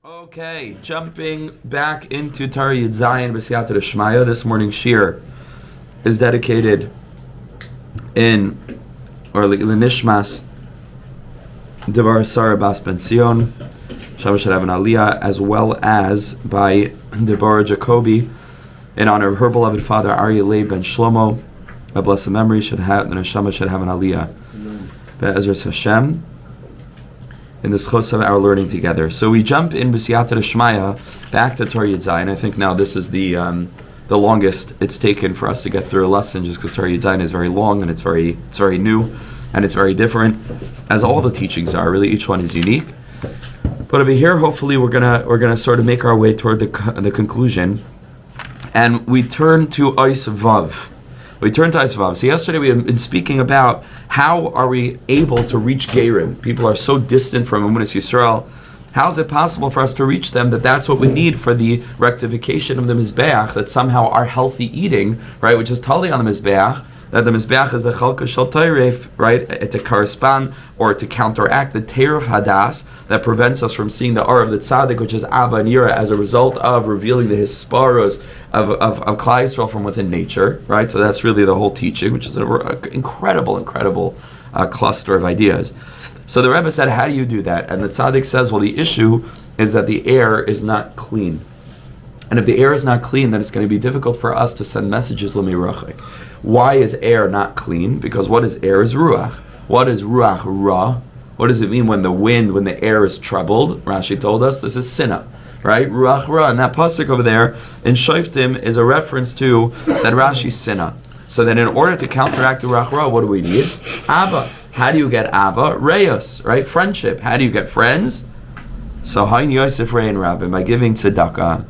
Okay, jumping back into Torah Zayin b'siyata d'shmaya. This morning's shir is dedicated l'nishmas Devar Sarah Bas Ben Sion, Shabbat should have an aliyah, as well as by Deborah Jacobi in honor of her beloved father R Yaakov Ben Shlomo. A blessed memory the neshama should have an aliyah. Be'ezras Hashem. In the schos of our learning together. So we jump in b'siyata d'shmaya back to Torah Zayin. I think now this is the longest it's taken for us to get through a lesson, just because Torah Zayin is very long and it's very new and it's very different, as all the teachings are. Really, each one is unique. But over here, hopefully, we're gonna sort of make our way toward the conclusion, and we turn to Eis Vav. So yesterday we had been speaking about how are we able to reach Gerim. People are so distant from Emunas Yisrael. How is it possible for us to reach them? That's what we need for the rectification of the Mizbeach, that somehow our healthy eating, right, which is totally on the Mizbeach, that the Mizbeach is Bechalka Shel Teiref, right, to correspond or to counteract the Teiref Hadas that prevents us from seeing the R of the Tzaddik, which is Ava and Yira, as a result of revealing the Hisparos of Klal Yisrael from within nature, right? So that's really the whole teaching, which is an incredible cluster of ideas. So the Rebbe said, how do you do that? And the Tzaddik says, well, the issue is that the air is not clean. And if the air is not clean, then it's going to be difficult for us to send messages l'mirachik. Why is air not clean? Because what is air is ruach. What is ruach ra? What does it mean when the air is troubled? Rashi told us this is sinna, right? Ruach ra. And that pasuk over there in Shoftim is a reference to, said Rashi, sinna. So then in order to counteract the ruach ra, what do we need? Ava. How do you get Ava? Reyos, right? Friendship. How do you get friends? So Hain Yosef Rei and Rabbim, by giving tzedakah.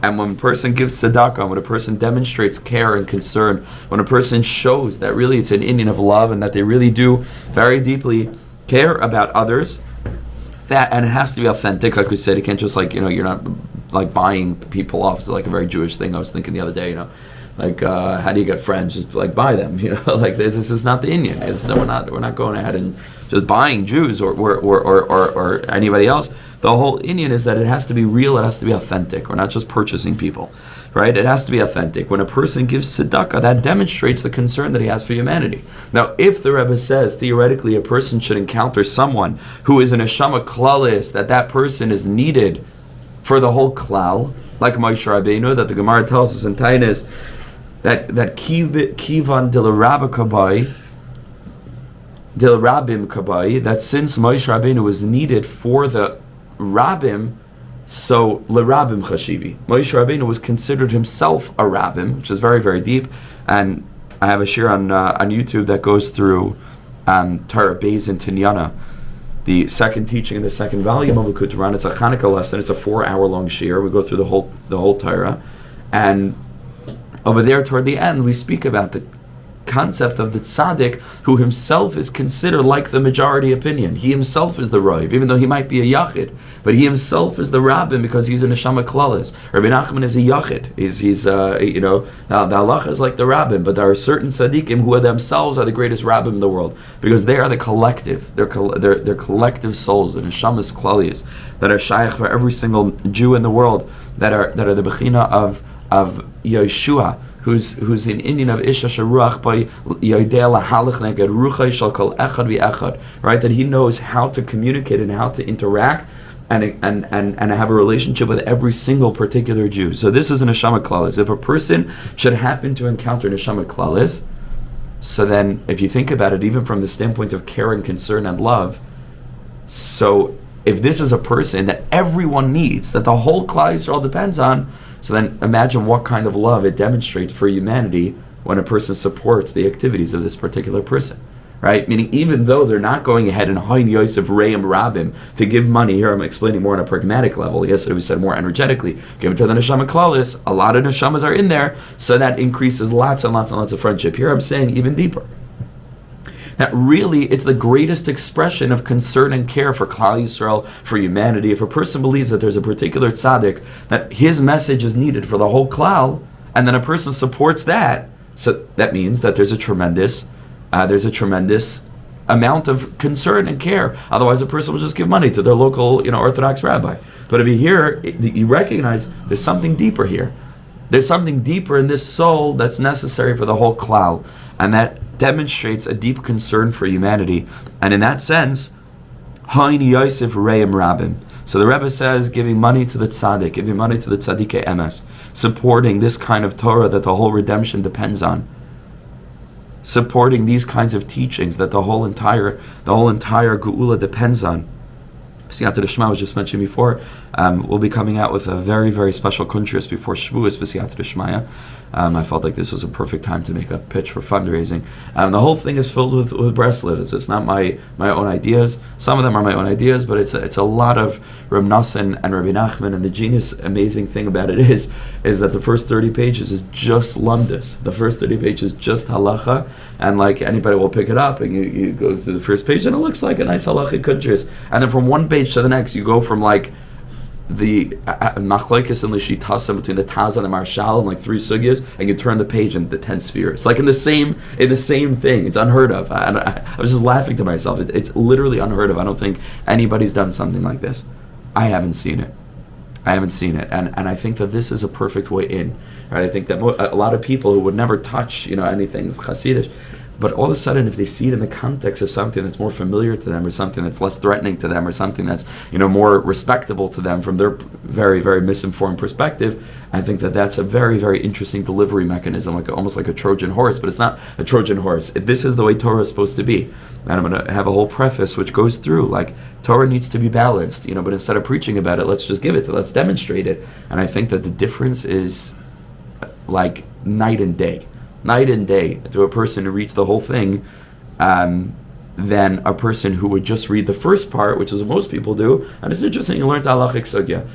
And when a person gives tzedakah, when a person demonstrates care and concern, when a person shows that really it's an Indian of love and that they really do very deeply care about others, and it has to be authentic, like we said. You can't just you're not like buying people off. It's like a very Jewish thing I was thinking the other day, how do you get friends? Just buy them, like this is not the Indian. We're not going ahead and just buying Jews or anybody else. The whole Indian is that it has to be real, it has to be authentic. We're not just purchasing people, right? It has to be authentic. When a person gives tzedakah, that demonstrates the concern that he has for humanity. Now, if the Rebbe says, theoretically, a person should encounter someone who is an neshama klalis, that person is needed for the whole klal, like Moshe Rabbeinu, that the Gemara tells us in Tainis, that kivan dilrabim kabai, that since Moshe Rabbeinu was needed for the Rabbim, so l'Rabbim chashivi. Moshe Rabbeinu was considered himself a Rabbim, which is very, very deep. And I have a shir on YouTube that goes through Torah Beis and Tinyana, the second teaching in the second volume of Likutei Moharan. It's a Chanukah lesson. It's a 4-hour-long shir. We go through the whole Torah, and over there toward the end, we speak about the concept of the tzaddik, who himself is considered like the majority opinion. He himself is the Rav, even though he might be a Yachid, but he himself is the Rabbim because he's a Neshama Klalis. Rabbi Nachman is a Yachid. He's the halacha is like the Rabbim, but there are certain tzaddikim who themselves are the greatest Rabbim in the world because they are the collective. They're collective souls, the Neshamas Klalis, that are shaykh for every single Jew in the world, that are the bechina of Yeshua, who's an Indian of Isha Sharuach by Yodea Lahalach Neged Ruchai Shal Kol Echad ViEchad, right? That he knows how to communicate and how to interact and have a relationship with every single particular Jew. So this is a Neshama Klalis. If a person should happen to encounter Neshama Klalis, so then if you think about it, even from the standpoint of care and concern and love, so if this is a person that everyone needs, that the whole Klal Yisrael depends on, so then imagine what kind of love it demonstrates for humanity when a person supports the activities of this particular person, right? Meaning, even though they're not going ahead and Hain Yosef Reim Rabbim to give money, here I'm explaining more on a pragmatic level. Yesterday we said more energetically, give it to the Neshama Klalis. A lot of Neshamas are in there, so that increases lots and lots and lots of friendship. Here I'm saying even deeper, that really it's the greatest expression of concern and care for Klal Yisrael, for humanity. If a person believes that there's a particular tzaddik, that his message is needed for the whole klal, and then a person supports that, so that means that there's a tremendous amount of concern and care. Otherwise, a person will just give money to their local, Orthodox rabbi. But if you hear, you recognize there's something deeper here. There's something deeper in this soul that's necessary for the whole klal, and that demonstrates a deep concern for humanity. And in that sense, Hain Yosef Reim Rabim. So the Rebbe says, giving money to the tzaddik, giving money to the tzaddikei emes, supporting this kind of Torah that the whole redemption depends on, supporting these kinds of teachings that the whole entire geula depends on. B'siyata D'Shema was just mentioned before. We'll be coming out with a very, very special kuntris before Shavuos, B'siyata D'Shema. I felt like this was a perfect time to make a pitch for fundraising. The whole thing is filled with Breslov. It's not my own ideas. Some of them are my own ideas, but it's a lot of Reb Nosson and Rabbi Nachman. And the genius, amazing thing about it is that the first 30 pages is just lumdus. The first 30 pages is just halacha, and like anybody will pick it up, and you go through the first page, and it looks like a nice halachic kuntris. And then from one page to the next, you go from like the machlokes and l'shitasa between the Taz and the Marshal and like 3 sugyas, and you turn the page into the 10 spheres, like in the same thing. It's unheard of. I was just laughing to myself. It's literally unheard of. I don't think anybody's done something like this. I haven't seen it, and I think that this is a perfect way in. Right? I think that a lot of people who would never touch anything Hasidish, but all of a sudden, if they see it in the context of something that's more familiar to them, or something that's less threatening to them, or something that's more respectable to them from their very, very misinformed perspective, I think that that's a very, very interesting delivery mechanism, almost like a Trojan horse. But it's not a Trojan horse. This is the way Torah is supposed to be. And I'm going to have a whole preface which goes through Torah needs to be balanced, but instead of preaching about it, let's just give it, let's demonstrate it. And I think that the difference is like night and day to a person who reads the whole thing, than a person who would just read the first part, which is what most people do, and it's interesting, you learned halachic sugya.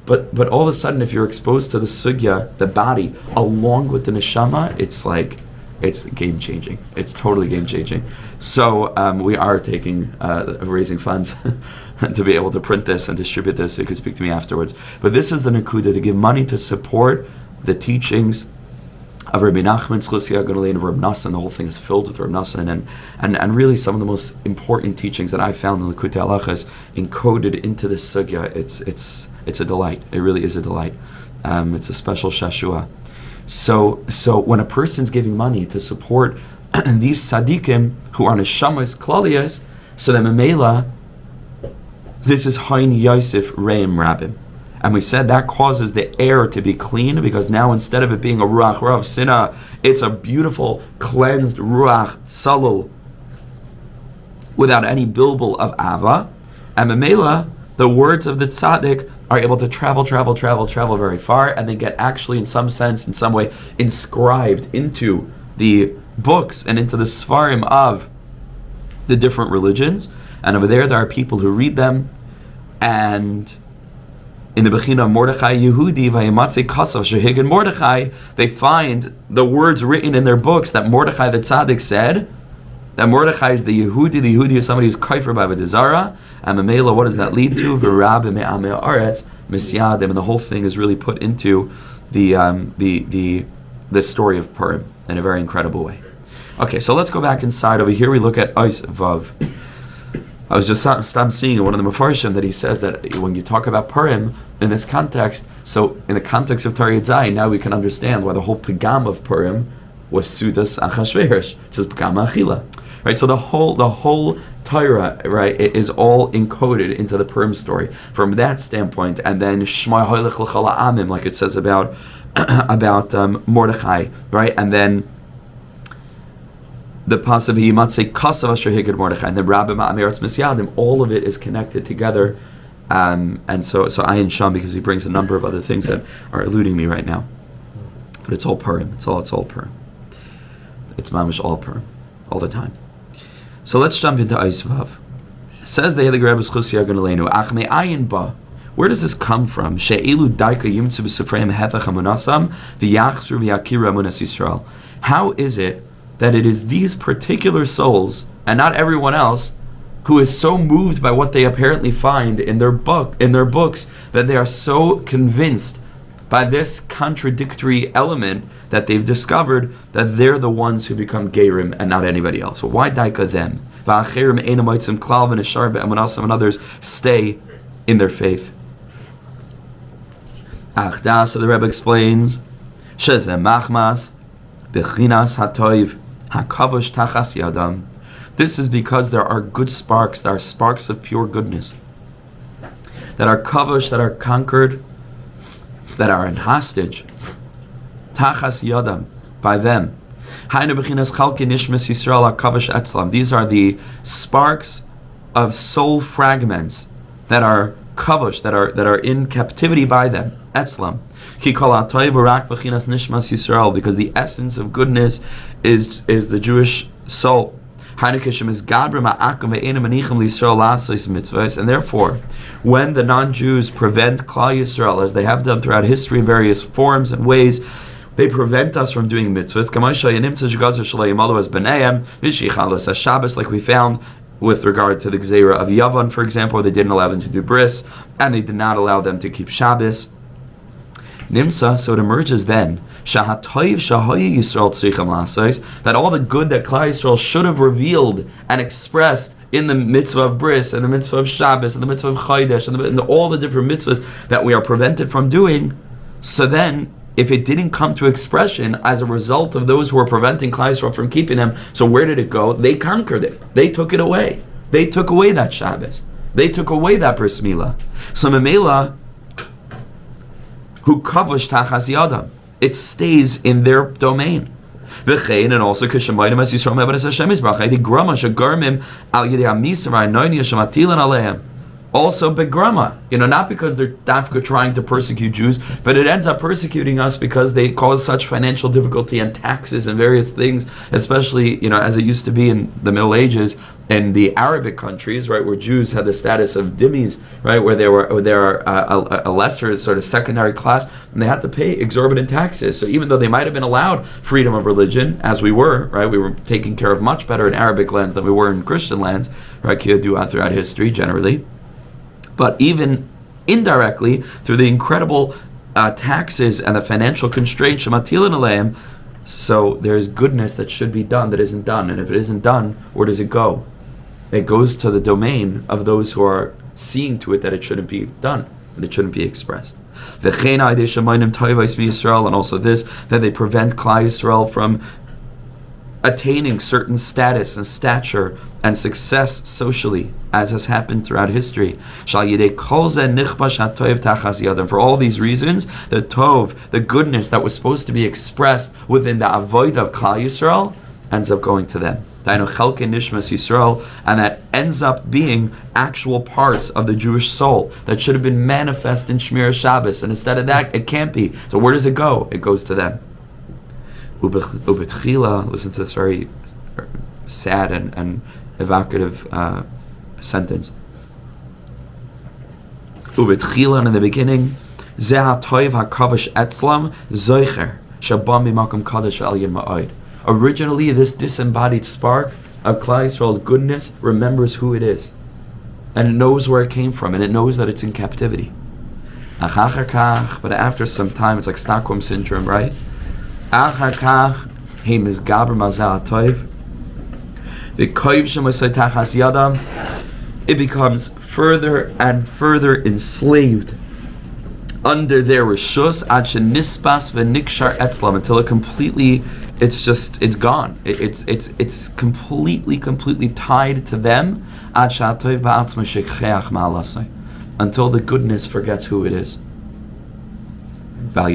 But all of a sudden, if you're exposed to the sugya, the body, along with the neshama, it's game-changing. It's totally game-changing. So we are raising funds to be able to print this and distribute this, so you can speak to me afterwards. But this is the Nakuda, to give money to support the teachings of Rabbi Nachman, Tzlusia Gadolin, of Reb Nosson. The whole thing is filled with Reb Nosson, and really some of the most important teachings that I found in Likutei Halachos encoded into this sugya. It's a delight. It really is a delight. It's a special shashua. So when a person's giving money to support these tzaddikim who are neshamas klaliyos, so then memela, this is Hain Yosef Reim Rabim. And we said that causes the air to be clean, because now instead of it being a ruach rav sinah, it's a beautiful, cleansed ruach salul without any bilbul of ava. And memela, the words of the tzaddik are able to travel very far, and they get actually, in some sense, in some way, inscribed into the books and into the svarim of the different religions. And over there are people who read them, and in the Bechina of Mordechai Yehudi, Vayimatze Kasav Shehigin Mordechai, they find the words written in their books that Mordechai the Tzaddik said, that Mordechai is the Yehudi is somebody who's kaifer by Vodazara, and Mamela, what does that lead to? V'rabim me'amei haaretz misyadim, and the whole thing is really put into the story of Purim in a very incredible way. Okay, so let's go back inside. Over here we look at Ois Vav. I was just stopped seeing in one of the Mefarshim that he says that when you talk about Purim in this context, so in the context of Torah Zayin, now we can understand why the whole pagam of Purim was Sudas Achashverosh, which is pagam achila, right? So the whole Torah, right, it is all encoded into the Purim story from that standpoint, and then Shema Hoylech L'Chol Ha'amim, like it says about Mordechai, right, and then the pasuk Yimatzei Kasav Asher Higid Mordechai, and the Rabbi Ma'amiratz Misyadim, all of it is connected together, and so Ayin Sham, because he brings a number of other things that are eluding me right now, but it's all Purim. It's all Purim. It's mamish all Purim, all the time. So let's jump into Eis Vav. Says the Heilige Rebbe Chusia Ganaleinu, Ach me Ayin Ba. Where does this come from? She'ilu Daika Yimtzu B'Sefreim Hefech Hamunasam V'Yachzru V'Yakira Amunas Yisrael. How is it that it is these particular souls, and not everyone else, who is so moved by what they apparently find in their books, that they are so convinced by this contradictory element that they've discovered, that they're the ones who become Gerim and not anybody else? Well, why Daika them? And others stay in their faith. So the Rebbe explains, this is because there are good sparks, there are sparks of pure goodness, that are kavush, that are conquered, that are in hostage, tachas yadam, by them. These are the sparks of soul fragments that are kavush, that are in captivity by them. Etzlam. Because the essence of goodness is the Jewish soul. And therefore, when the non-Jews prevent Klal Yisrael, as they have done throughout history in various forms and ways, they prevent us from doing mitzvahs, like we found with regard to the Gzeira of Yavan, for example, where they didn't allow them to do bris, and they did not allow them to keep Shabbos. Nimsa, so it emerges then that all the good that Klal Yisrael should have revealed and expressed in the mitzvah of bris and the mitzvah of Shabbos and the mitzvah of Chodesh and all the different mitzvahs that we are prevented from doing, so then if it didn't come to expression as a result of those who were preventing Klal Yisrael from keeping them, so where did it go? They conquered it. They took it away. They took away that Shabbos. They took away that bris milah. So Memela, who kavush tachas yadam, it stays in their domain. And also kishamayim as Yisrael mevadas Hashem yisbrach the grama shagarmim al yidei hamisar ha'noini shematilan aleim. Also begrama, not because they're dafka trying to persecute Jews, but it ends up persecuting us because they cause such financial difficulty and taxes and various things, especially, as it used to be in the Middle Ages in the Arabic countries, right, where Jews had the status of dhimmis, right, where they are a lesser sort of secondary class, and they had to pay exorbitant taxes. So even though they might have been allowed freedom of religion, as we were, right, we were taken care of much better in Arabic lands than we were in Christian lands, right, throughout history generally. But even indirectly, through the incredible taxes and the financial constraints, shematilan aleim, so there is goodness that should be done that isn't done. And if it isn't done, where does it go? It goes to the domain of those who are seeing to it that it shouldn't be done, that it shouldn't be expressed. And also this, that they prevent Klal Yisrael from attaining certain status and stature and success socially, as has happened throughout history. For all these reasons, the tov, the goodness that was supposed to be expressed within the avoid of Klal Yisrael, ends up going to them. And that ends up being actual parts of the Jewish soul that should have been manifest in Shmir Shabbos, and instead of that, it can't be. So where does it go? It goes to them. Listen to this very sad and evocative sentence. And in the beginning, originally, this disembodied spark of Klal Yisrael's goodness remembers who it is, and it knows where it came from, and it knows that it's in captivity. But after some time, it's like Stockholm syndrome, right? It becomes further and further enslaved under their rishus until it completely, it's gone. It's completely tied to them until the goodness forgets who it is. But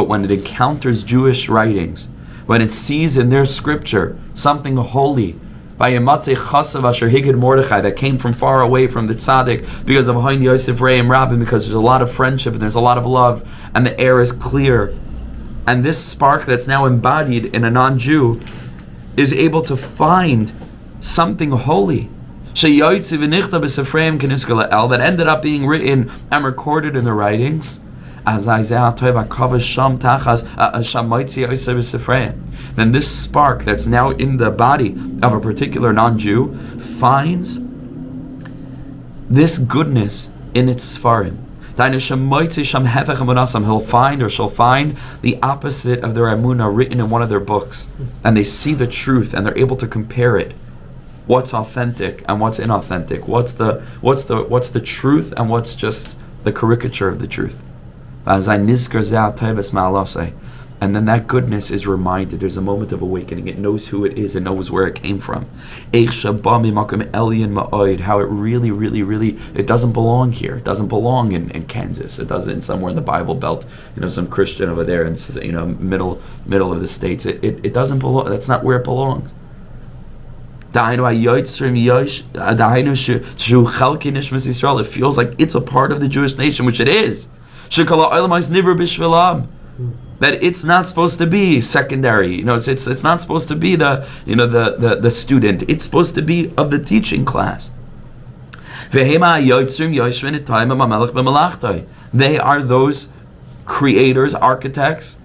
when it encounters Jewish writings, when it sees in their scripture something holy, that came from far away from the tzaddik because of Hain Yosef Reim Rabin, because there's a lot of friendship and there's a lot of love and the air is clear, and this spark that's now embodied in a non-Jew is able to find something holy that ended up being written and recorded in the writings. Then this spark that's now in the body of a particular non-Jew finds this goodness in its sefarim. He'll find or she'll find the opposite of their emunah written in one of their books, and they see the truth and they're able to compare it. What's authentic and what's inauthentic? What's the truth and what's just the caricature of the truth? And then that goodness is reminded. There's a moment of awakening. It knows who it is. It knows where it came from. How it really, really, really, it doesn't belong here. It doesn't belong in Kansas. It doesn't somewhere in the Bible Belt. Some Christian over there in middle of the states. It doesn't belong. That's not where it belongs. It feels like it's a part of the Jewish nation, which it is. That it's not supposed to be secondary. It's not supposed to be the student. It's supposed to be of the teaching class. They are those creators, architects,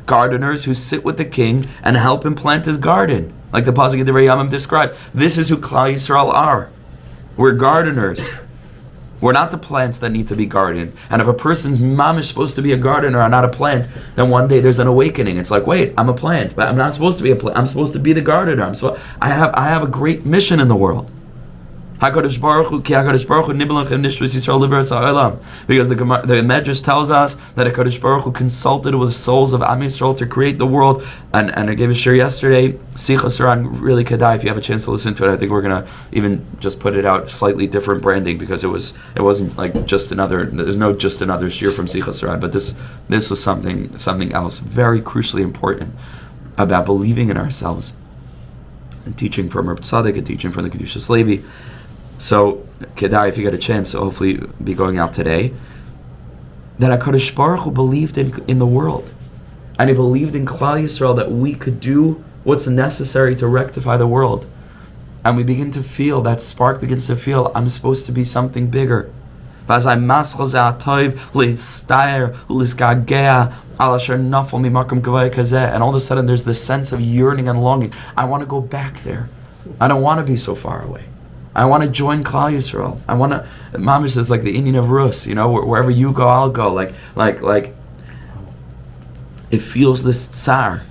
gardeners who sit with the king and help him plant his garden, like the pasuk of the Rayamim described. This is who Klal Yisrael are. We're gardeners. We're not the plants that need to be gardened. And if a person's mom is supposed to be a gardener and not a plant, then one day there's an awakening. It's like, wait, I'm a plant, but I'm not supposed to be a plant. I'm supposed to be the gardener. I have a great mission in the world. Because the Medrash tells us that HaKadosh Baruch Hu consulted with souls of Am Yisrael to create the world. And I gave a shir yesterday, Sichas Saran, really kedai, if you have a chance to listen to it. I think we're going to even just put it out slightly different branding, because it wasn't like there's no just another shir from Sichas Saran, but this was something else, very crucially important, about believing in ourselves, and teaching from Reb Tzaddik and teaching from the Kedushas Levi. So, Kedai, if you get a chance, so hopefully be going out today, that HaKadosh Baruch Hu believed in the world. And he believed in Klal Yisrael that we could do what's necessary to rectify the world. And we begin to feel, that spark begins to feel, I'm supposed to be something bigger. And all of a sudden there's this sense of yearning and longing. I want to go back there. I don't want to be so far away. I want to join Klal Yisrael. I want to. Mamish says, like the Indian of Rus. Wherever you go, I'll go. Like it feels this tsar.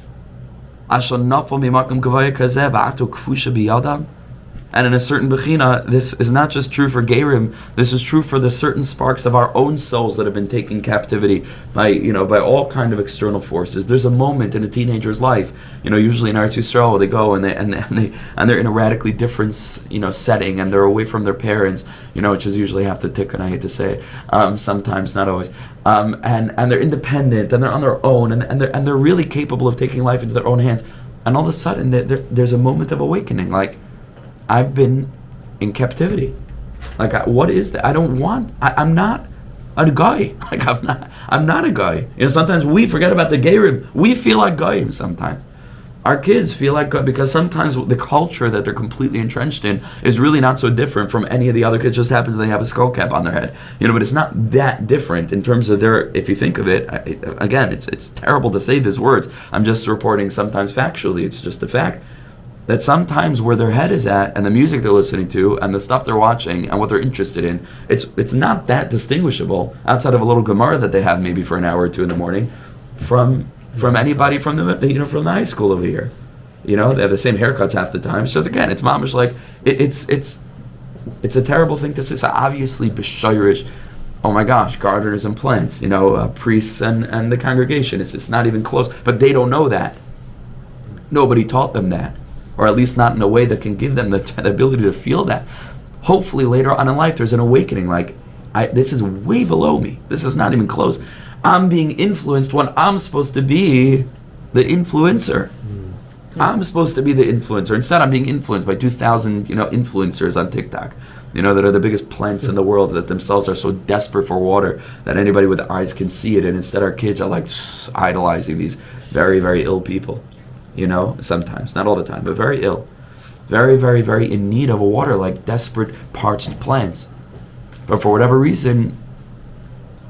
And in a certain bechina, this is not just true for Gerim. This is true for the certain sparks of our own souls that have been taken captivity by all kind of external forces. There's a moment in a teenager's life, usually in Eretz Yisrael, they go and they're in a radically different, setting, and they're away from their parents, which is usually half the tikkun, I hate to say it, sometimes, not always, and they're independent and they're on their own, and they're really capable of taking life into their own hands, and all of a sudden there's a moment of awakening, like, I've been in captivity. Like, what is that? I'm not a guy. Like, I'm not a guy. Sometimes we forget about the Gerim. We feel like Goyim sometimes. Our kids feel like God, because sometimes the culture that they're completely entrenched in is really not so different from any of the other kids. Just happens they have a skull cap on their head, but it's not that different in terms of if you think of it, again, it's terrible to say these words. I'm just reporting sometimes factually. It's just a fact that sometimes where their head is at and the music they're listening to and the stuff they're watching and what they're interested in, it's not that distinguishable outside of a little Gemara that they have maybe for an hour or two in the morning from anybody from the from the high school over here. They have the same haircuts half the time. It's just, again, it's mamish, like it's a terrible thing to say. So obviously b'shayrish, oh my gosh, gardeners and plants, priests and the congregation. It's not even close. But they don't know that. Nobody taught them that. Or at least not in a way that can give them the ability to feel that. Hopefully later on in life there's an awakening, like, this is way below me. This is not even close. I'm being influenced when I'm supposed to be the influencer. I'm supposed to be the influencer. Instead, I'm being influenced by 2,000, influencers on TikTok, that are the biggest plants in the world, that themselves are so desperate for water that anybody with eyes can see it. And instead our kids are like idolizing these very, very ill people. Sometimes, not all the time, but very ill. Very, very, very in need of water, like desperate, parched plants. But for whatever reason,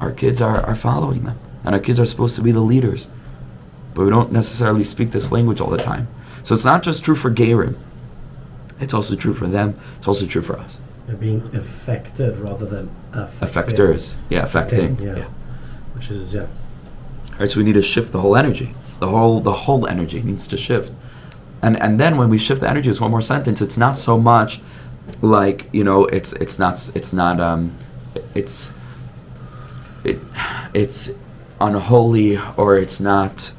our kids are following them. And our kids are supposed to be the leaders. But we don't necessarily speak this language all the time. So it's not just true for Gerim. It's also true for them. It's also true for us. They're being affected rather than affecting. Affectors. Yeah, affecting. Yeah. Which is, All right, so we need to shift the whole energy. The whole energy needs to shift. And then when we shift the energy, it's one more sentence. It's not so much like, it's unholy, or it's not,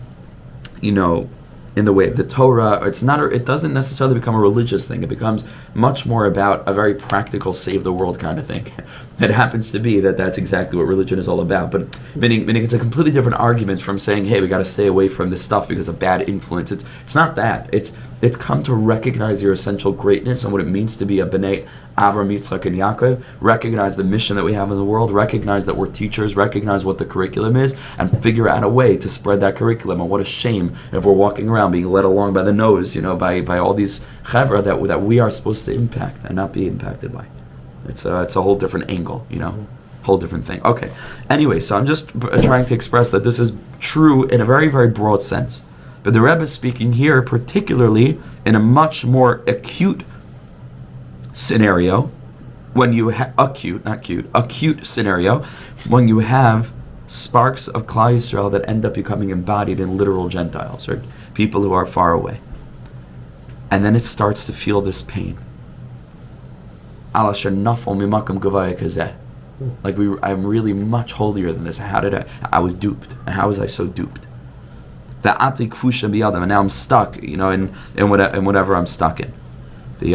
in the way of the Torah. It doesn't necessarily become a religious thing. It becomes much more about a very practical save the world kind of thing. It happens to be that's exactly what religion is all about. But meaning it's a completely different argument from saying, hey, we got to stay away from this stuff because of bad influence. It's not that. It's come to recognize your essential greatness and what it means to be a B'nai Avram, Yitzchak, and Yaakov. Recognize the mission that we have in the world. Recognize that we're teachers. Recognize what the curriculum is, and figure out a way to spread that curriculum. And what a shame if we're walking around being led along by the nose, by all these chavra that we are supposed to impact and not be impacted by. It's a whole different angle, whole different thing. Okay. Anyway, so I'm just trying to express that this is true in a very, very broad sense. But the Rebbe is speaking here particularly in a much more acute scenario, when you acute scenario, when you have sparks of Klal Yisrael that end up becoming embodied in literal Gentiles, or people who are far away. And then it starts to feel this pain. Like I'm really much holier than this. I was duped. How was I so duped? And now I'm stuck, in whatever I'm stuck in. And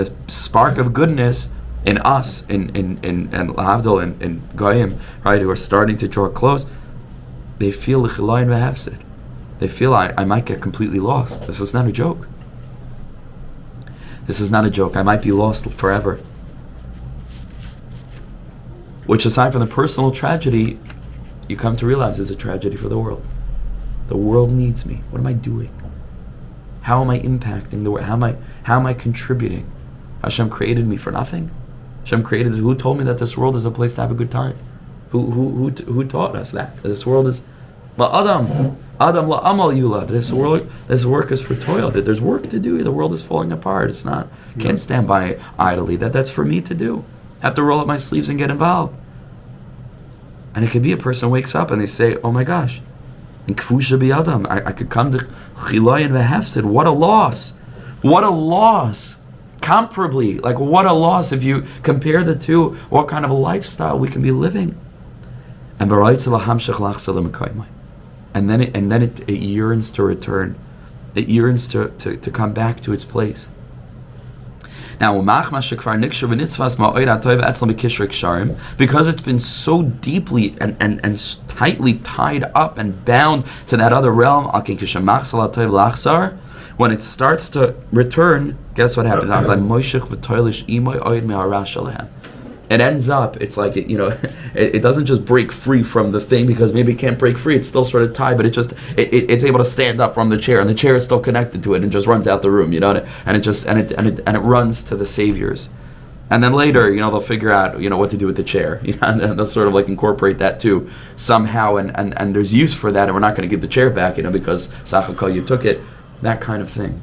the spark of goodness in us, in Lahavdil, in Goyim, right, who are starting to draw close, they feel they feel I might get completely lost. This is not a joke. This is not a joke. I might be lost forever. Which, aside from the personal tragedy, you come to realize is a tragedy for the world. The world needs me. What am I doing? How am I impacting the world? How am I contributing? Hashem created me for nothing. Hashem created. Who told me that this world is a place to have a good time? Who taught us that? This world is Adam la'amal yulad. This work is for toil. That there's work to do. The world is falling apart. It's not. Can't stand by idly. That's for me to do. Have to roll up my sleeves and get involved. And it could be a person wakes up and they say, "Oh my gosh, in kfusha b'yadam, I could come to chilayin v'hefsid. What a loss! What a loss! Comparably, what a loss if you compare the two. What kind of a lifestyle we can be living?" And then it yearns to return. It yearns to come back to its place. Now, because it's been so deeply and tightly tied up and bound to that other realm, when it starts to return, guess what happens? It ends up, it's like, it doesn't just break free from the thing because maybe it can't break free. It's still sort of tied, but it's able to stand up from the chair, and the chair is still connected to it, and just runs out the room, and it runs to the saviors. And then later, they'll figure out, what to do with the chair, and they'll sort of incorporate that too somehow, and there's use for that, and we're not going to give the chair back, because Sachakal, you took it, that kind of thing.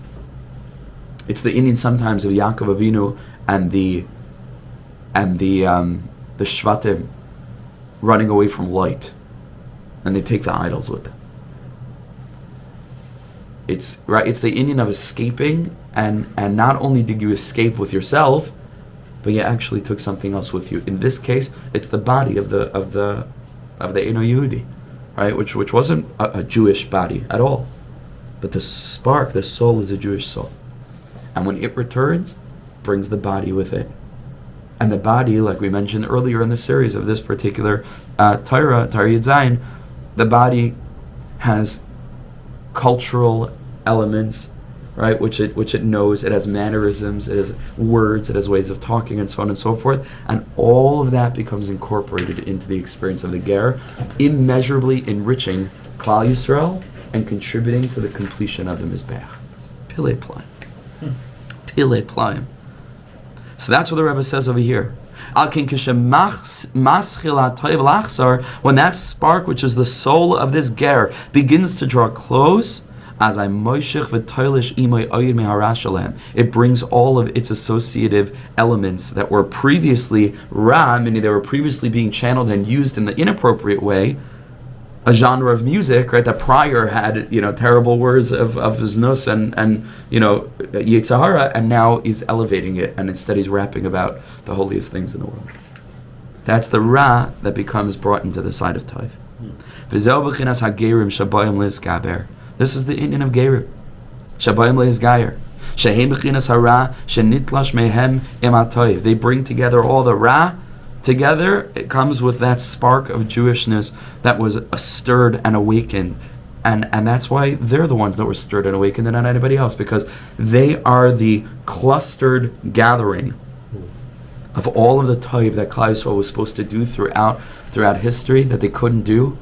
It's the Indian sometimes of Yaakov Avinu and the Shvatim running away from light, and they take the idols with them. It's the Indian of escaping, and not only did you escape with yourself, but you actually took something else with you. In this case, it's the body of the Eno Yehudi, right? Which wasn't a Jewish body at all, but the spark, the soul, is a Jewish soul, and when it returns, brings the body with it. And the body, like we mentioned earlier in the series of this particular Torah Zayin, the body has cultural elements, right? Which it knows. It has mannerisms. It has words. It has ways of talking, and so on and so forth. And all of that becomes incorporated into the experience of the ger, immeasurably enriching Klal Yisrael and contributing to the completion of the Mizbeach. Pile Playim. So that's what the Rebbe says over here. When that spark, which is the soul of this ger, begins to draw close, As I moishech v'toilish imay oyed mehara shalem. It brings all of its associative elements that were previously ra, meaning they were previously being channeled and used in the inappropriate way, a genre of music, right, that prior had, terrible words of znus and Yetzer Hara, and now is elevating it, and instead he's rapping about the holiest things in the world. That's the ra that becomes brought into the side of Tov. V'zeh b'chinas hagerim shabayim le'izgaber. This is the Indian of gerim. Shabayim le'izgayer. Shehem b'chinas hara shenitlash mehem im ha'tov. They bring together all the ra together. It comes with that spark of Jewishness that was stirred and awakened. And that's why they're the ones that were stirred and awakened and not anybody else, because they are the clustered gathering of all of the Tov that Klal Yisrael was supposed to do throughout history that they couldn't do,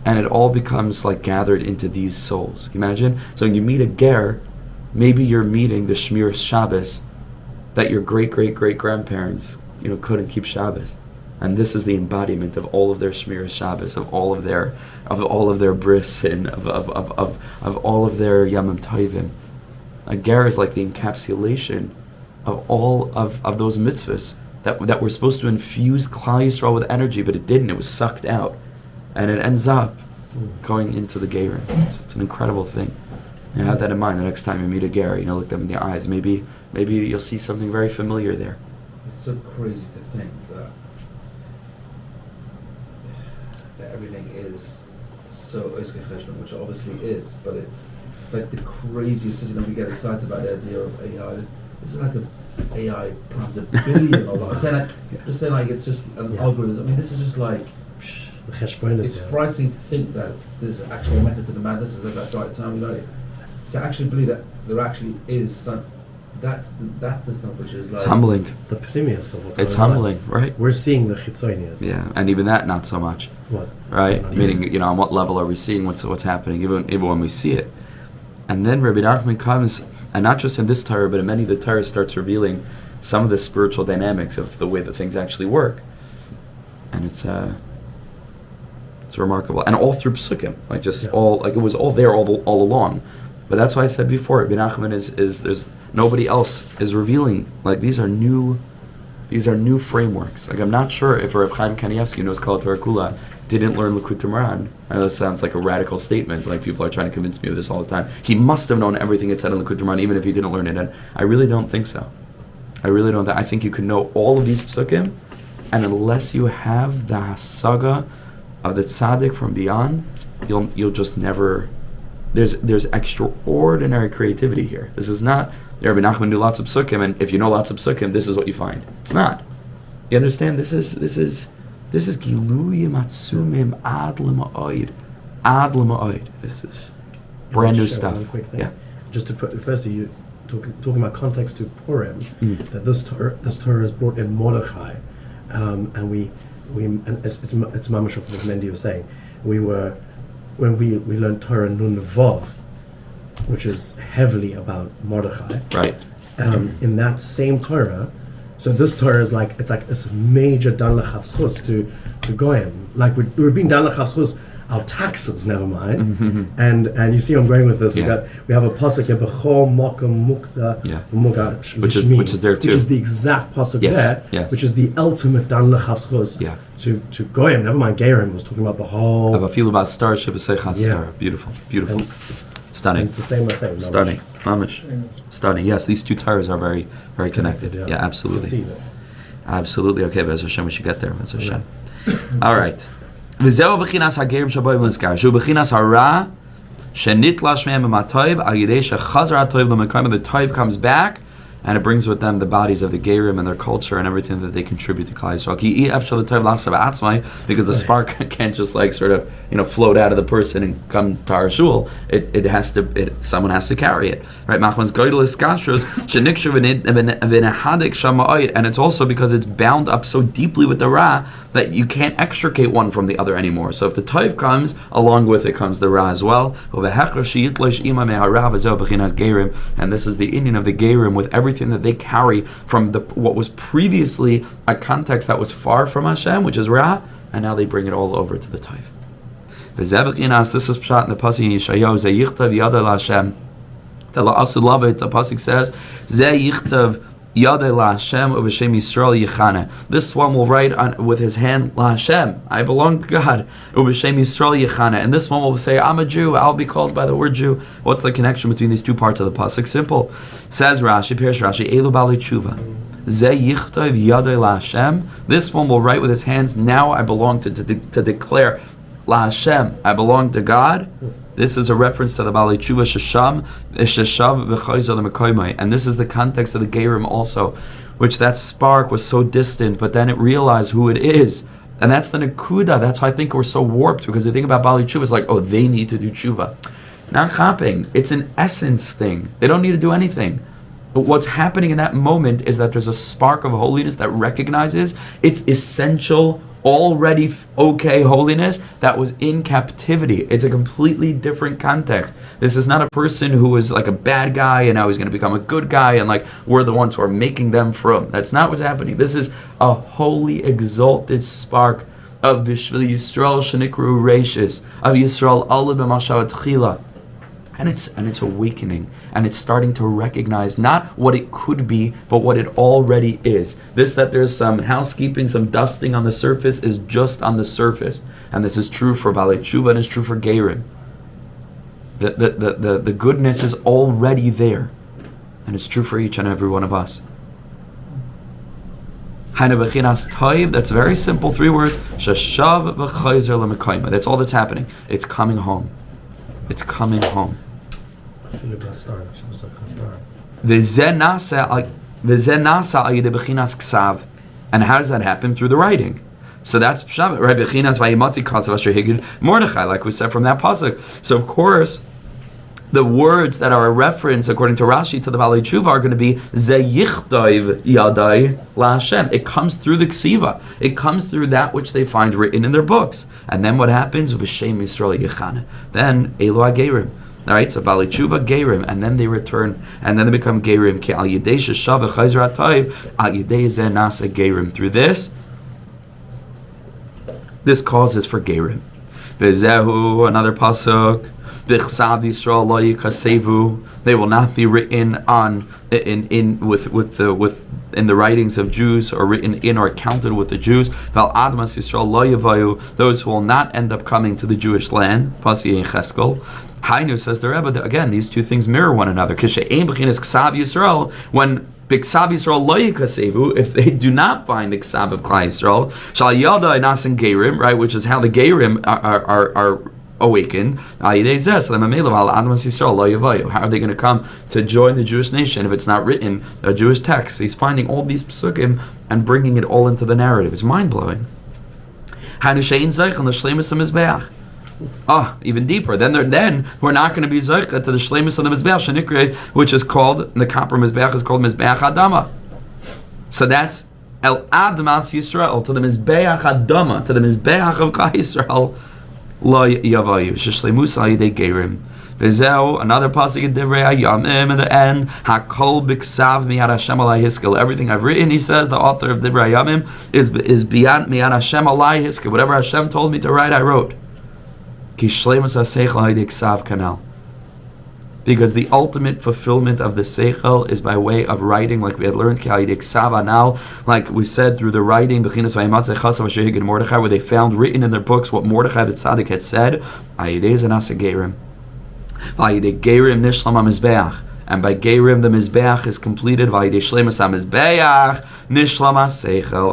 and it all becomes like gathered into these souls. Imagine, so when you meet a ger, maybe you're meeting the Shmiras Shabbos that your great-great-great-grandparents couldn't keep Shabbos, and this is the embodiment of all of their Shmiras Shabbos, of all of their bris, and of all of their Yamim Tovim. A ger is like the encapsulation of all of those mitzvahs that were supposed to infuse Klal Yisrael with energy, but it didn't. It was sucked out, and it ends up going into the gerim. It's an incredible thing. Have that in mind the next time you meet a ger. Look them in the eyes. Maybe you'll see something very familiar there. It's so crazy to think that everything is so Oiske Cheshbon, which obviously is, but it's like the craziest. We get excited about the idea of AI. This is like an AI times a billion. I'm saying like it's just an algorithm. I mean, this is just like it's frightening to think that there's an actual method to the madness. That's the right term. To actually believe that there actually is some. That's the stuff which is like... It's humbling. It's the pnimius of what's It's humbling, right? We're seeing the chitzonius. Yeah, and even that, not so much. What? Right? Meaning, on what level are we seeing what's happening, even when we see it. And then Rabbi Nachman comes, and not just in this Torah, but in many of the Torah, starts revealing some of the spiritual dynamics of the way that things actually work. And it's remarkable. And all through Psukim. It was all there all along. But that's why I said before, Rabbi Nachman is there's nobody else is revealing. These are new frameworks. I'm not sure if Rav Chaim Kanievsky, who knows Kol Torah Kula, didn't learn Likutei Moharan. I know this sounds like a radical statement. People are trying to convince me of this all the time. He must have known everything it said in Likutei Moharan, even if he didn't learn it. And I really don't think so. I really don't. I think you can know all of these psukim, and unless you have the hasaga of the tzaddik from beyond, you'll just never. There's extraordinary creativity here. This is not Rabbi Nachman knew lots of psukim, and if you know lots of psukim, this is what you find. It's not. You understand? This is giluyim atzumim ad l'ma'od. This is brand new stuff. One quick thing. Yeah. Just to put, firstly, you talking about context to Purim, that this Torah is brought in Mordechai, and it's mamash of what Mendy was saying. When we learned Torah Nun Vav, which is heavily about Mordechai, right? In that same Torah, so this Torah is it's this major dan l'chavschus to goyim. We're being dan l'chavschus our taxes, never mind. Mm-hmm. And you see I'm going with this. Yeah. We have a pasuk here, b'chol mokem mukta which is there too. Which is the exact pasuk there, yes. which is the ultimate dan l'chavschus. Yeah. To goyim, never mind gerim, was talking about the whole. Have a feel about star star. Beautiful. And Stunning. It's the same thing. Stunning. Mamish. Stunning. Yes, these two Torahs are very, very connected. Yeah, absolutely. Absolutely. Okay, Be'ez Hashem, we should get there. Be'ez Hashem. All right. V'zeu b'chinas hagerim shabayim l'nizkar. Shu b'chinas hara shenitlash mehem b'matayv al yidei shechazar ha'toiv l'mekayim. The toiv comes back, and it brings with them the bodies of the gerim and their culture and everything that they contribute to Klal Yisrael. Because the spark can't just sort of float out of the person and come to our shul. It has to. Someone has to carry it, right? And it's also because it's bound up so deeply with the ra that you can't extricate one from the other anymore. So if the toiv comes, along with it comes the ra as well. And this is the Indian of the gerim with everything that they carry from what was previously a context that was far from Hashem, which is ra, and now they bring it all over to the toiv. This is pshat in the pasuk in Yeshayahu. Zeyichtav yada LaHashem. The la'asud love it. The pasuk says, Zeyichtav yada LaHashem u'b'shem Yisrael yichana. This one will write on with his hand LaHashem. I belong to God. U'b'shem Yisrael yichana. And this one will say, I'm a Jew. I'll be called by the word Jew. What's the connection between these two parts of the pasuk? Simple. Says Rashi, Pirish Rashi, Elu Bali Tshuva. Zeyichtav yada LaHashem. This one will write with his hands. Now I belong to declare LaHashem. I belong to God. This is a reference to the Bali Tshuva Shesham, Sheshav v'Chayzer l'Mekoymai, and this is the context of the Gerim also, which that spark was so distant, but then it realized who it is, and that's the Nakuda. That's why I think we're so warped, because the thing about Bali Tshuva is like, oh, they need to do Tshuva. Not chapping. It's an essence thing. They don't need to do anything. But what's happening in that moment is that there's a spark of holiness that recognizes its essential, already okay holiness that was in captivity. It's a completely different context. This is not a person who was like a bad guy and now he's going to become a good guy and like we're the ones who are making them from. That's not what's happening. This is a holy, exalted spark of Bishvil Yisrael Shenikru Reishis, of Yisrael Allah b'Mashavat Chila. And it's awakening, and it's starting to recognize not what it could be, but what it already is. This, that there's some housekeeping, some dusting on the surface, is just on the surface. And this is true for Balei Tshuva and it's true for Gerim. The goodness is already there. And it's true for each and every one of us. That's very simple, 3 words. Sheshav v'chayzer l'mekayma. That's all that's happening. It's coming home. It's coming home. And how does that happen? Through the writing. So that's Pshat, right? Mordechai, like we said from that pasuk. So of course, the words that are a reference, according to Rashi, to the Balei Tshuva are going to be Zeyichtav Yadai LaHashem. It comes through the Ksiva. It comes through that which they find written in their books. And then what happens? B'Shem Yisrael Yichana. Then Elu HaGerim. All right, so Balei Tshuva Gerim, and then they return, and then they become Gerim. Kehal Yedidim Sheshav v'Chayzer Atayv Al Yedei Zeh Nasa Gerim. Through this causes for Gerim. V'Zehu, another pasuk. B'chsav Yisrael lo yikasevu. They will not be written on in the writings of Jews, or written in or counted with the Jews. Val admas Yisrael lo yavayu. Those who will not end up coming to the Jewish land. Pasi in Cheskel. Hainu, says the Rebbe, that again, these two things mirror one another. Kishe'ein b'chinas ksav Yisrael, when b'ksav Yisrael lo yikasevu, if they do not find the ksav of Klai Yisrael, shal yada nasin Gerim, right, which is how the Gerim are awakened. How are they going to come to join the Jewish nation if it's not written a Jewish text? He's finding all these psukim and bringing it all into the narrative. It's mind-blowing. Even deeper. Then we're not going to be zeicha to the shleimus of the mizbeach, which is called, the copper mizbeach is called mizbeach adama. So that's el admas Yisrael, to the mizbeach adama, to the mizbeach of Klai Yisrael. Lo yavayu sheshleimus al yedei gerim. V'zeu, another pasuk in Divrei Hayamim in the end. Hakol b'ksav miyad Hashem alai hiskel. Everything I've written, he says, the author of Divrei Hayamim, is beyond miyad Hashem alai hiskel. Whatever Hashem told me to write, I wrote. Ki shleimus haseichel al yedei ksav kanal. Because the ultimate fulfillment of the seichel is by way of writing, like we had learned, like we said, through the writing, where they found written in their books what Mordechai the Tzaddik had said. And by Gerim, the Mizbeach is completed. And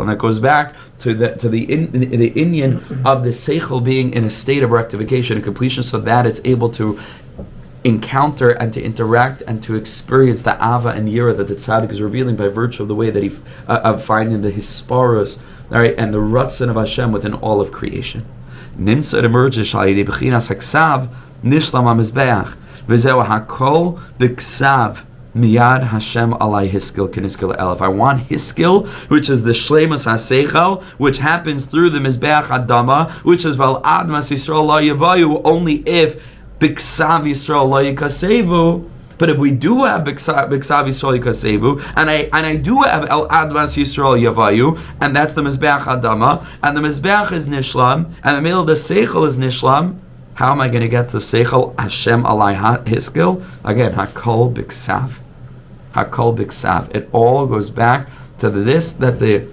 that goes back to the inyan of the seichel being in a state of rectification and completion, so that it's able to encounter and to interact and to experience the Ava and Yira that the Tzaddik is revealing by virtue of the way that he of finding the Hisparos, all right, and the Ratzon of Hashem within all of creation. Nimsa emerges Shayidei B'chinas Haksav Nishlam HaMizbeach V'zeu Hakol B'ksav Miyad Hashem Alai Hiskil Keniskil El. If I want Hiskil, which is the Shleimus HaSeichel, which happens through the Mizbeach Adama, which is Val Admas Yisrael La Yavayu, only if B'ksav Yisrael Lo Yikasevu. But if we do have B'ksav Yisrael Yikasevu, and I do have El Admas Yisrael Yavayu, and that's the Mizbeach Adama, and the Mizbeach is Nishlam, and the middle of the Seichel is Nishlam, How am I going to get to Seichel Hashem Alai Hiskil? Again, Hakol Biksav. Hakol Biksav. It all goes back to this, that the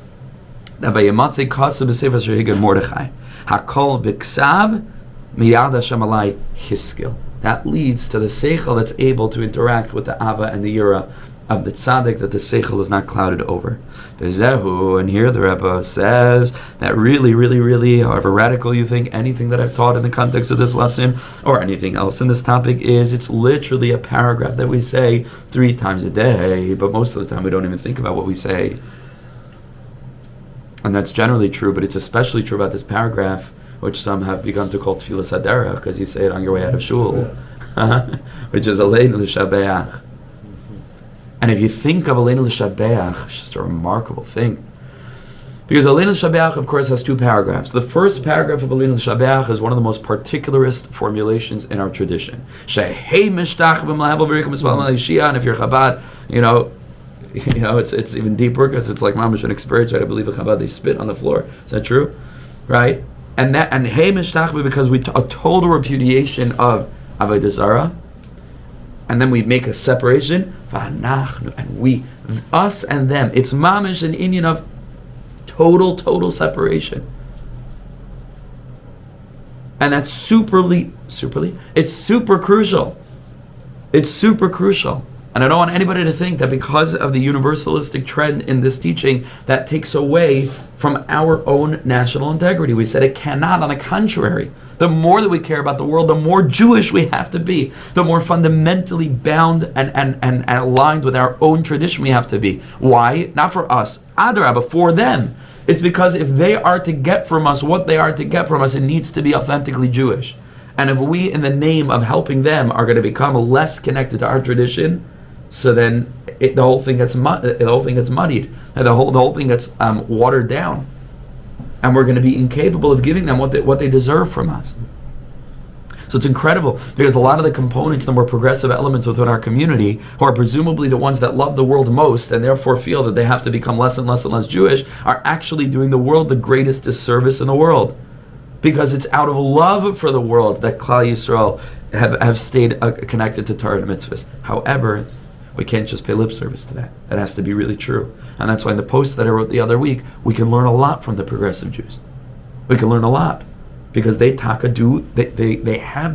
Vayamatze Kasav B'Sefer Shehigad Mordechai. Hakol Biksav Miyad Hashem Alai Hiskil. That leads to the Seichel that's able to interact with the Ava and the Yira of the tzaddik, that the seichel is not clouded over. And here the Rebbe says that really, however radical you think anything that I've taught in the context of this lesson or anything else in this topic is, it's literally a paragraph that we say 3 times a day, but most of the time we don't even think about what we say. And that's generally true, but it's especially true about this paragraph, which some have begun to call Tfilas Haderech, because you say it on your way out of shul, which is Aleinu L'Shabeach. And if you think of Aleinu L'Shabeach, it's just a remarkable thing. Because Aleinu L'Shabeach, of course, has 2 paragraphs. The first paragraph of Aleinu L'Shabeach is one of the most particularist formulations in our tradition. And if you're Chabad, it's even deeper, because it's like mamash an experience, right? I believe in Chabad, they spit on the floor. Is that true? Right? And hey mishtachve, because a total repudiation of Avodah Zarah, and then we make a separation, and we, us and them. It's mamish an Indian of total separation. And that's it's super crucial. It's super crucial. And I don't want anybody to think that because of the universalistic trend in this teaching, that takes away from our own national integrity. We said it cannot. On the contrary, the more that we care about the world, the more Jewish we have to be, the more fundamentally bound and aligned with our own tradition we have to be. Why? Not for us, Adarabah, but for them. It's because if they are to get from us what they are to get from us, it needs to be authentically Jewish. And if we, in the name of helping them, are going to become less connected to our tradition, so then the whole thing gets muddied, and the whole thing gets watered down, and we're going to be incapable of giving them what they deserve from us. So it's incredible, because a lot of the components, the more progressive elements within our community, who are presumably the ones that love the world most and therefore feel that they have to become less and less Jewish, are actually doing the world the greatest disservice in the world, because it's out of love for the world that Klal Yisrael have stayed connected to Torah and mitzvahs. However, we can't just pay lip service to that. That has to be really true. And that's why in the post that I wrote the other week, we can learn a lot from the progressive Jews. We can learn a lot. Because they have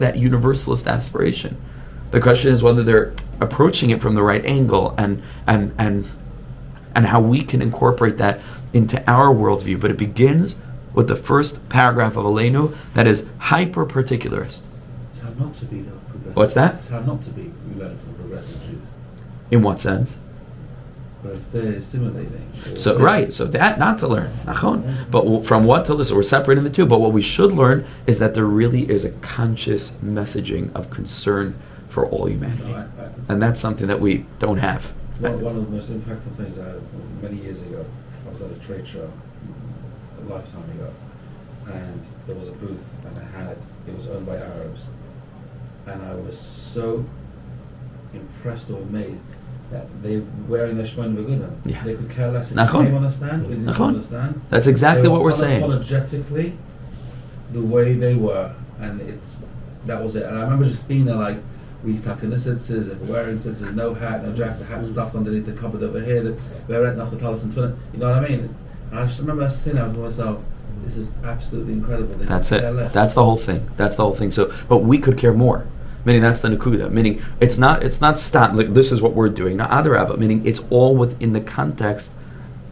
that universalist aspiration. The question is whether they're approaching it from the right angle and how we can incorporate that into our worldview. But it begins with the first paragraph of Aleinu that is hyper-particularist. It's hard not to be the progressive. What's that? It's hard not to be. We learn it from progressive Jews. In what sense? But if they're assimilating. So that not to learn, but from what to listen, we're separating the two. But what we should learn is that there really is a conscious messaging of concern for all humanity, and that's something that we don't have. One of the most impactful things I had many years ago, I was at a trade show a lifetime ago, and there was a booth, and it was owned by Arabs, and I was so impressed or amazed that they were wearing their shmonim begudim. Yeah. They could care less if they didn't understand. We didn't understand. That's exactly what we're saying. Unapologetically, the way they were, and that was it. And I remember just being there like, we tucking the sitzes, if we're wearing sitzes, no hat, no jacket, the hat stuffed underneath the cupboard over here, we're renting off the talis and tefillin. You know what I mean? And I just remember sitting there with myself, this is absolutely incredible. That's it. That's the whole thing. So, but we could care more. Meaning that's the nakuda. Meaning it's not like this is what we're doing. Not adarabah. Meaning it's all within the context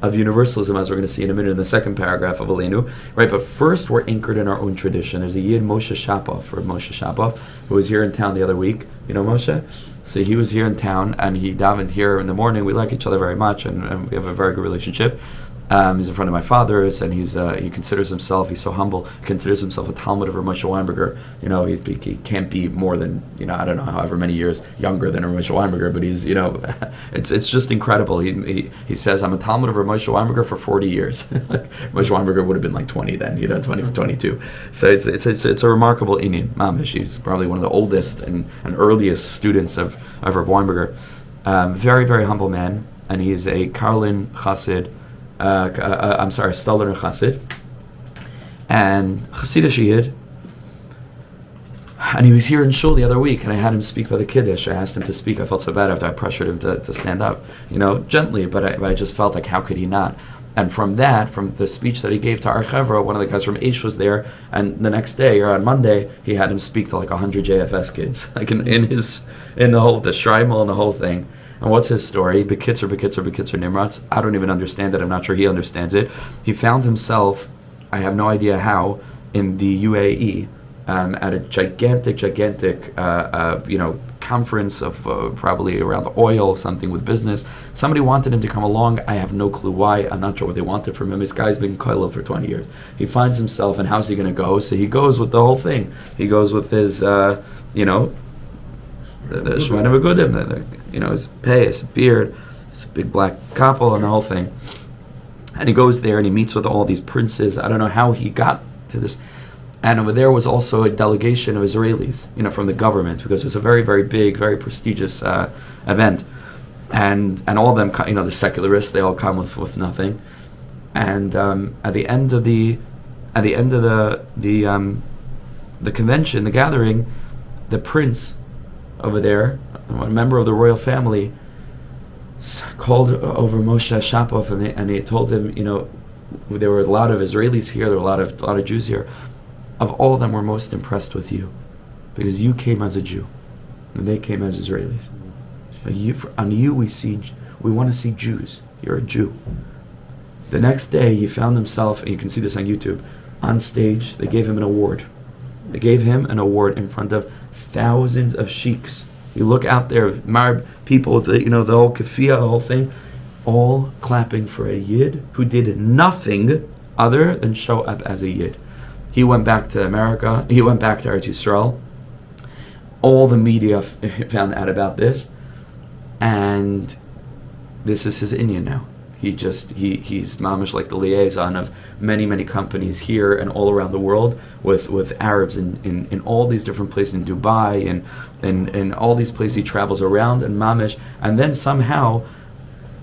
of universalism, as we're going to see in a minute in the second paragraph of Aleinu. Right, but first we're anchored in our own tradition. There's a Yid Moshe Shapov, who was here in town the other week. You know Moshe? So he was here in town and he davened here in the morning. We like each other very much and we have a very good relationship. He's a friend of my father's, and he considers himself, he's so humble, he considers himself a Talmud of Moshe Weinberger. You know, he can't be more than, I don't know, however many years younger than Moshe Weinberger, but he's, it's just incredible. He says, I'm a Talmud of Moshe Weinberger for 40 years. Moshe Weinberger would have been like 20 then, 20 for 22. So it's a remarkable Indian. Mamish, he's probably one of the oldest and earliest students of Rav Weinberger. Very, very humble man, and he's a Karlin Chassid, Stoller Chassid, and Chassidish Yid. And he was here in shul the other week, and I had him speak by the Kiddush. I asked him to speak. I felt so bad after I pressured him to stand up, gently, but I just felt like, how could he not? And from the speech that he gave to our Chevra, one of the guys from Aish was there, and the next day, or on Monday, he had him speak to like 100 JFS kids, like in the Shreimel and the whole thing. And what's his story? Bekitzer Nimratz. I don't even understand it. I'm not sure he understands it. He found himself, I have no idea how, in the UAE, at a gigantic, conference of probably around oil, something with business. Somebody wanted him to come along. I have no clue why. I'm not sure what they wanted from him. This guy's been koilel for 20 years. He finds himself, and how's he going to go? So he goes with the whole thing. He goes with his, the Shemana V'Gudim, his pay, his beard, his big black couple, and the whole thing. And he goes there and he meets with all these princes. I don't know how he got to this. And over there was also a delegation of Israelis, from the government, because it was a very, very big, very prestigious event. And all of them, the secularists, they all come with nothing. And at the end of the convention, the gathering, the prince over there, a member of the royal family, called over Moshe Shapov, and they told him, there were a lot of Israelis here, there were a lot of Jews here. Of all of them, we're most impressed with you, because you came as a Jew, and they came as Israelis. On you, we want to see Jews. You're a Jew. The next day, he found himself, and you can see this on YouTube, on stage. They gave him an award. They gave him an award in front of thousands of sheiks. You look out there, Marb people, the whole kafiyah, the whole thing, all clapping for a Yid who did nothing other than show up as a Yid. He went back to America. He went back to Eretz Yisrael. All the media found out about this, and this is his inyan now. He's mamish like the liaison of many companies here and all around the world with Arabs in all these different places, in Dubai and all these places he travels around, and mamish, and then somehow,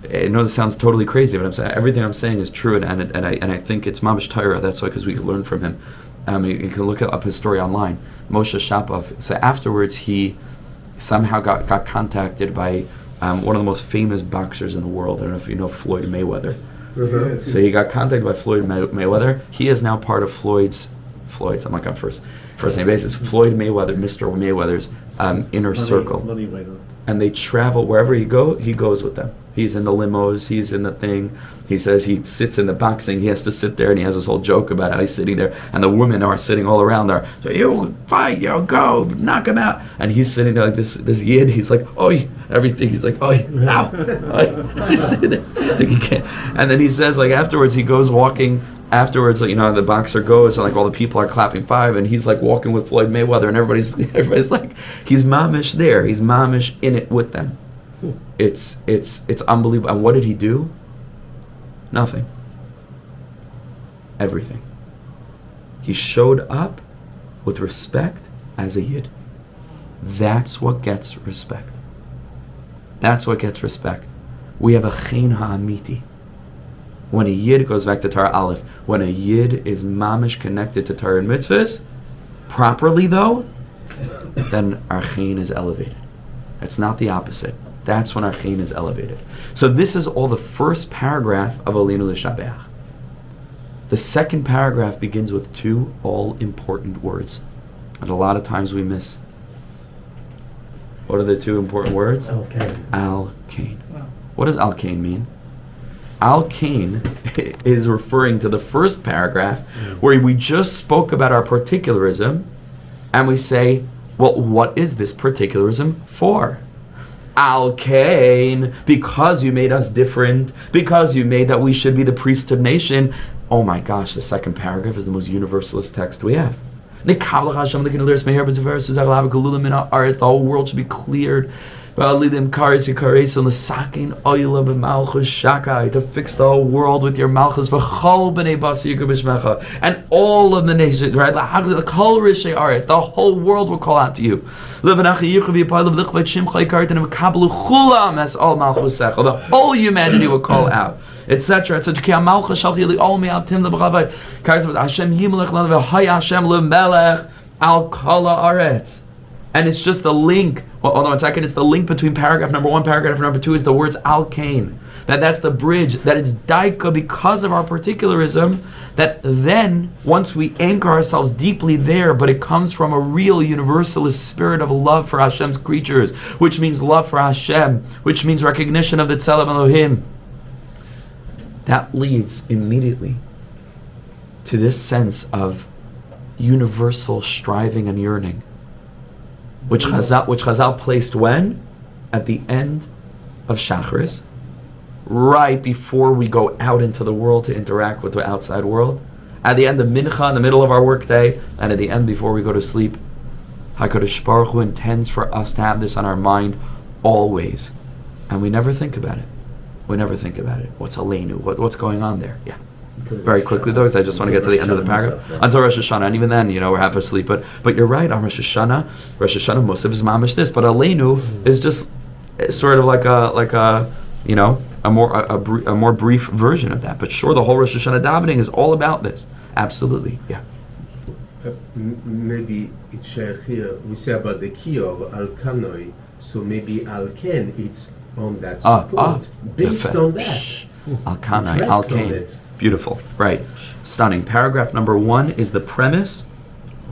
I know this sounds totally crazy, but everything I'm saying is true, and I think it's mamish Torah. That's why, because we can learn from him. You can look up his story online. Moshe Shapov. So afterwards, he somehow got contacted by one of the most famous boxers in the world. I don't know if you know Floyd Mayweather. Mm-hmm. So he got contacted by Floyd Mayweather. He is now part of Floyd's. I'm like on first name basis. Floyd Mayweather, Mr. Mayweather's inner circle. And they travel wherever he goes with them. He's in the limos, he's in the thing. He says he sits in the boxing, he has to sit there, and he has this whole joke about how he's sitting there, and the women are sitting all around there. So you fight, go, knock him out. And he's sitting there like this Yid, he's like, oi, everything. He's like, oi, ow, oi. He's sitting there. Like he can't. And then he says, like, afterwards, he goes walking. Afterwards, like, the boxer goes, and like all the people are clapping five, and he's like walking with Floyd Mayweather, and everybody's like, he's mamish there. He's mamish in it with them. It's unbelievable. And what did he do? Nothing. Everything. He showed up with respect as a Yid. That's what gets respect. That's what gets respect. We have a chen ha'amiti. When a Yid goes back to Torah Aleph, when a Yid is mamish connected to Torah and mitzvahs, properly though, then our chen is elevated. It's not the opposite. That's when our chen is elevated. So this is all the first paragraph of Alinu L'Shabeach. The second paragraph begins with two all-important words, and a lot of times we miss. What are the two important words? Al-Kain. Al-Kain. Wow. What does Al-Kain mean? Al-Kain is referring to the first paragraph where we just spoke about our particularism, and we say, well, what is this particularism for? Al-Kain, because you made us different, because you made that we should be the priesthood nation. Oh my gosh, the second paragraph is the most universalist text we have. The whole world should be cleared. To fix the whole world with your malchus, and all of the nations, right? The whole world will call out to you. The whole humanity will call out, etc. al kala aretz. And it's just the link. Well, hold on a second. It's the link between paragraph number 1, paragraph number 2 is the words al kain. That's the bridge. That it's daika because of our particularism. That then, once we anchor ourselves deeply there, but it comes from a real universalist spirit of love for Hashem's creatures, which means love for Hashem, which means recognition of the Tzelem Elohim. That leads immediately to this sense of universal striving and yearning, which Chazal placed when? At the end of shacharis, right before we go out into the world to interact with the outside world, at the end of mincha, in the middle of our workday, and at the end before we go to sleep. HaKadosh Baruch Hu intends for us to have this on our mind always, and we never think about it. What's Aleinu? What's going on there? Yeah. Very quickly though, because I just want to get to the end of the paragraph. Until Rosh Hashanah, and even then, we're half asleep. But you're right, on Rosh Hashanah Musaf is mamish this, but Aleinu is just sort of like a more brief version of that. But sure, the whole Rosh Hashanah davening is all about this. Absolutely, yeah. Maybe it's here. We say about the kiyor al kanoi, so maybe al ken it's on that support based on that. Al kanoi, al ken. Beautiful, right? Stunning. Paragraph number 1 is the premise.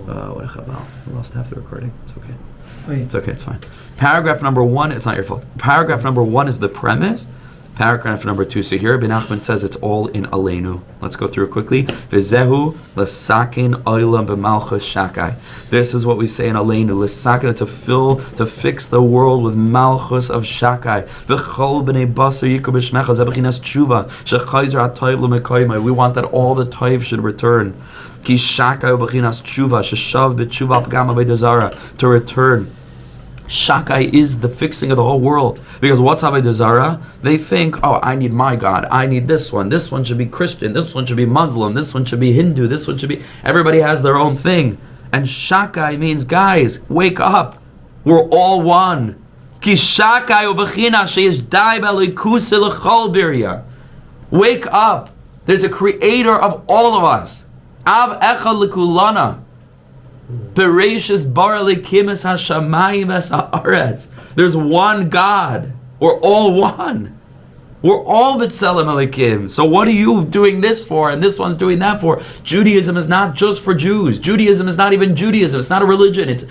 What a chabal. I lost half the recording. It's okay. It's okay. It's fine. Paragraph number 1. It's not your fault. Paragraph number 1 is the premise. Paragraph number 2. So here, Ben Nachman says it's all in Aleinu. Let's go through it quickly. V'zehu l'sakin olam b'malchus shakai. This is what we say in Aleinu. L'sakin, to fix the world with malchus of shakai. V'chol b'nei basar yikru b'shmecha zebechinas tshuva shechayzer ha'toiv l'mekoymai. We want that all the toiv should return. Ki shakai b'chinas tshuva sheshav b'tshuva p'gama b'dazara, to return. Shakai is the fixing of the whole world. Because what's Avodah Zarah? They think, I need my God. I need this one. This one should be Christian. This one should be Muslim. This one should be Hindu. This one should be... Everybody has their own thing. And Shakai means, guys, wake up. We're all one. Ki Shakai ubechina sheyesh dai b'likutei l'chol birya. Wake up. There's a creator of all of us. Av echad l'kulana. There's one God. We're all one. We're all B'Tselem Elokim. So what are you doing this for and this one's doing that for? Judaism is not just for Jews. Judaism is not even Judaism. It's not a religion. It's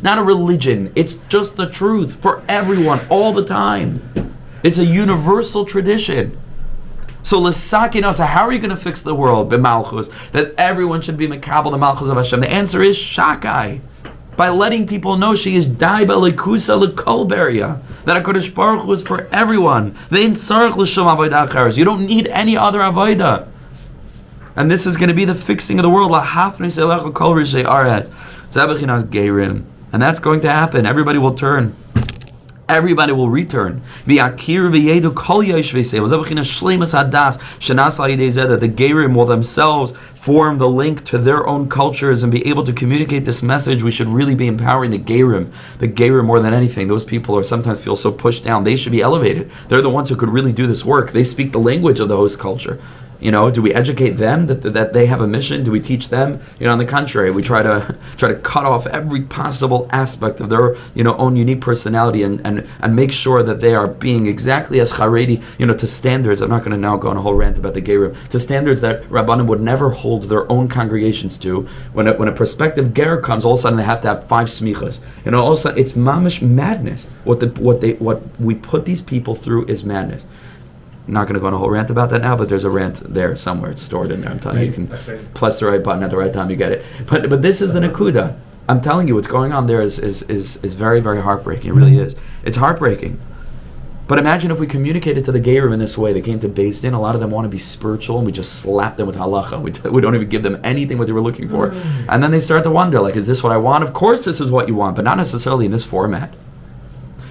not a religion. It's just the truth for everyone all the time. It's a universal tradition. So l'sakin, so how are you going to fix the world, b'malchus, that everyone should be mekabel the malchus of Hashem? The answer is shakai, by letting people know she is dai b'likusa l'kol beria, that HaKadosh Baruch Hu is for everyone. Ve'in tzarich l'shom avodah acharos. You don't need any other avodah. And this is going to be the fixing of the world. Lahafnu selecha kol rishei aretz. Zebechinas geirim. And that's going to happen. Everybody will turn. Everybody will return. The Gerim will themselves form the link to their own cultures and be able to communicate this message. We should really be empowering the Gerim more than anything. Those people are sometimes feel so pushed down. They should be elevated. They're the ones who could really do this work. They speak the language of the host culture. Do we educate them that they have a mission? Do we teach them? On the contrary, we try to cut off every possible aspect of their own unique personality and make sure that they are being exactly as Haredi, to standards. I'm not going to now go on a whole rant about the Gerim, to standards that Rabbanim would never hold their own congregations to. When a prospective Ger comes, all of a sudden they have to have 5 smichas. All of a sudden it's mamish madness. What we put these people through is madness. I'm not going to go on a whole rant about that now, but there's a rant there somewhere. It's stored in there. I'm telling you, you can press the right button at the right time, you get it. But this is the Nakuda. I'm telling you, what's going on there is very, very heartbreaking. It really is. It's heartbreaking. But imagine if we communicated to the Gerim in this way. They came to Beis Din. A lot of them want to be spiritual, and we just slap them with halacha. We don't even give them anything what they were looking for. And then they start to wonder, is this what I want? Of course this is what you want, but not necessarily in this format.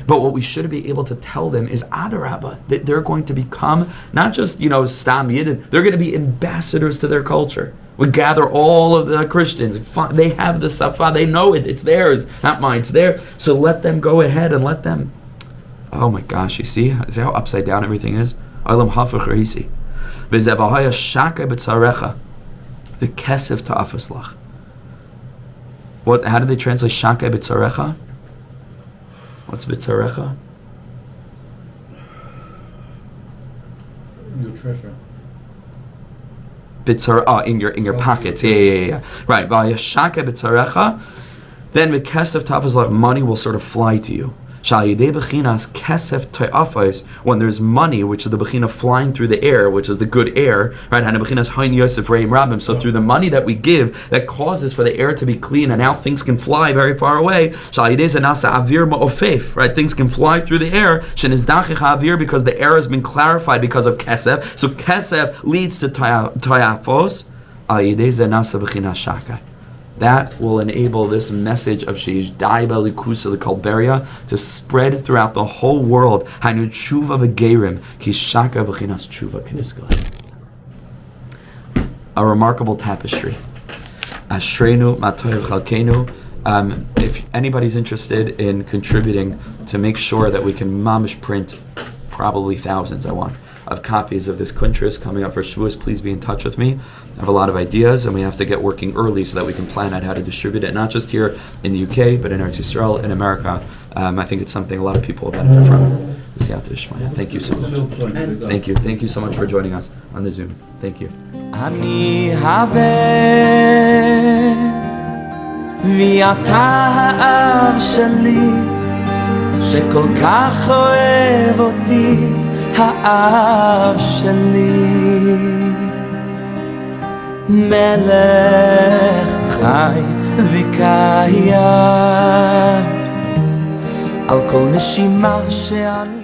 But what we should be able to tell them is Adarabba, that they're going to become not just, Stam Yidden, they're going to be ambassadors to their culture. We gather all of the Christians. They have the Safa, they know it, it's theirs, not mine, it's there. So let them go ahead and let them. Oh my gosh, you see how upside down everything is? Olam hafach reisi. V'zevahaya shaka b'tzarecha. The kesef ta'afaslach. What? How do they translate shaka b'tzarecha? What's b'tzarecha? Your treasure. In your pockets. Yeah. Right. Shaka b'tzarecha. Then mikesef tafas, like money will sort of fly to you. When there's money, which is the bechina flying through the air, which is the good air, right? So through the money that we give, that causes for the air to be clean, and now things can fly very far away. Right? Things can fly through the air because the air has been clarified because of kesef. So kesef leads to tayafos. That will enable this message of Sheish Daiba Likusa the Kalberia to spread throughout the whole world. Hainu tshuva v'gerim ki shaka v'chinas tshuva k'niskala. A remarkable tapestry. Ashreinu matoyev chalkeinu. If anybody's interested in contributing to make sure that we can mamish print probably thousands, of copies of this kuntris coming up for Shavuos, please be in touch with me. I have a lot of ideas, and we have to get working early so that we can plan out how to distribute it, not just here in the UK, but in Eretz Yisrael, in America. I think it's something a lot of people will benefit from. Thank you so much. Thank you so much for joining us on the Zoom. Thank you. האב שלי מלך חי וקיים על כל נשימה שאני